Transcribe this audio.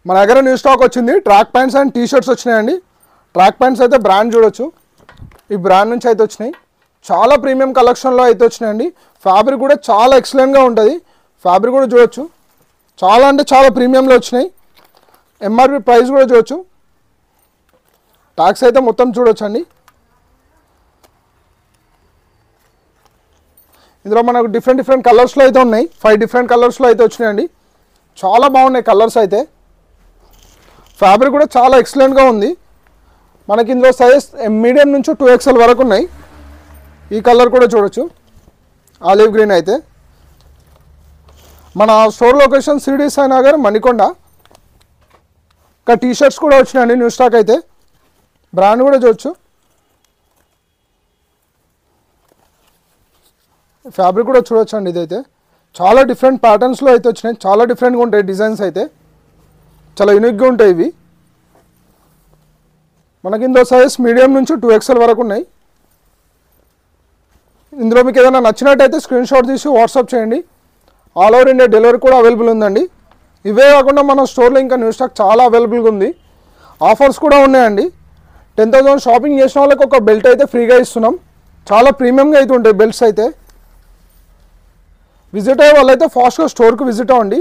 మన దగ్గర new stock వచ్చింది. Track pants and T shirts వచ్చినాయండి. ట్రాక్ ప్యాంట్స్ అయితే బ్రాండ్ చూడొచ్చు, ఈ బ్రాండ్ నుంచి అయితే వచ్చినాయి. చాలా ప్రీమియం కలెక్షన్లో అయితే వచ్చినాయండి. ఫ్యాబ్రిక్ కూడా చాలా ఎక్సలెంట్గా ఉంటుంది. ఫ్యాబ్రిక్ కూడా చూడొచ్చు, చాలా అంటే చాలా ప్రీమియంలో వచ్చినాయి. ఎంఆర్పి ప్రైస్ కూడా చూడొచ్చు. ట్యాక్స్ అయితే మొత్తం చూడొచ్చు అండి. ఇందులో మనకు డిఫరెంట్ కలర్స్లో అయితే ఉన్నాయి. 5 డిఫరెంట్ కలర్స్లో అయితే వచ్చినాయండి. చాలా బాగున్నాయి కలర్స్ అయితే. ఫ్యాబ్రిక్ కూడా చాలా ఎక్సలెంట్గా ఉంది. మనకి ఇందులో సైజ్ మీడియం నుంచి 2XL వరకు ఉన్నాయి. ఈ కలర్ కూడా చూడొచ్చు, ఆలివ్ గ్రీన్ అయితే. మన స్టోర్ లొకేషన్ సిడి సాయి నగర్ మణికొండ. ఇంకా టీ షర్ట్స్ కూడా వచ్చినాయండి న్యూ స్టాక్ అయితే. బ్రాండ్ కూడా చూడొచ్చు. ఫ్యాబ్రిక్ కూడా చూడొచ్చు అండి. ఇదైతే చాలా డిఫరెంట్ ప్యాటర్న్స్లో అయితే వచ్చినాయి. చాలా డిఫరెంట్గా ఉంటాయి డిజైన్స్ అయితే, చాలా యూనిక్గా ఉంటాయి ఇవి. మనకి ఇందులో సైజ్ మీడియం నుంచి 2XL వరకు ఉన్నాయి. ఇందులో మీకు ఏదైనా నచ్చినట్టయితే స్క్రీన్ షాట్ తీసి వాట్సాప్ చేయండి. ఆల్ ఓవర్ ఇండియా డెలివరీ కూడా అవైలబుల్ ఉందండి. ఇవే కాకుండా మన స్టోర్లో ఇంకా న్యూ స్టాక్ చాలా అవైలబుల్గా ఉంది. ఆఫర్స్ కూడా ఉన్నాయండి. 10,000 షాపింగ్ చేసిన వాళ్ళకి ఒక బెల్ట్ అయితే ఫ్రీగా ఇస్తున్నాం. చాలా ప్రీమియంగా అయితే ఉంటాయి బెల్ట్స్ అయితే. విజిట్ అయ్యే వాళ్ళైతే ఫాస్ట్గా స్టోర్కి విజిట్ అవ్వండి.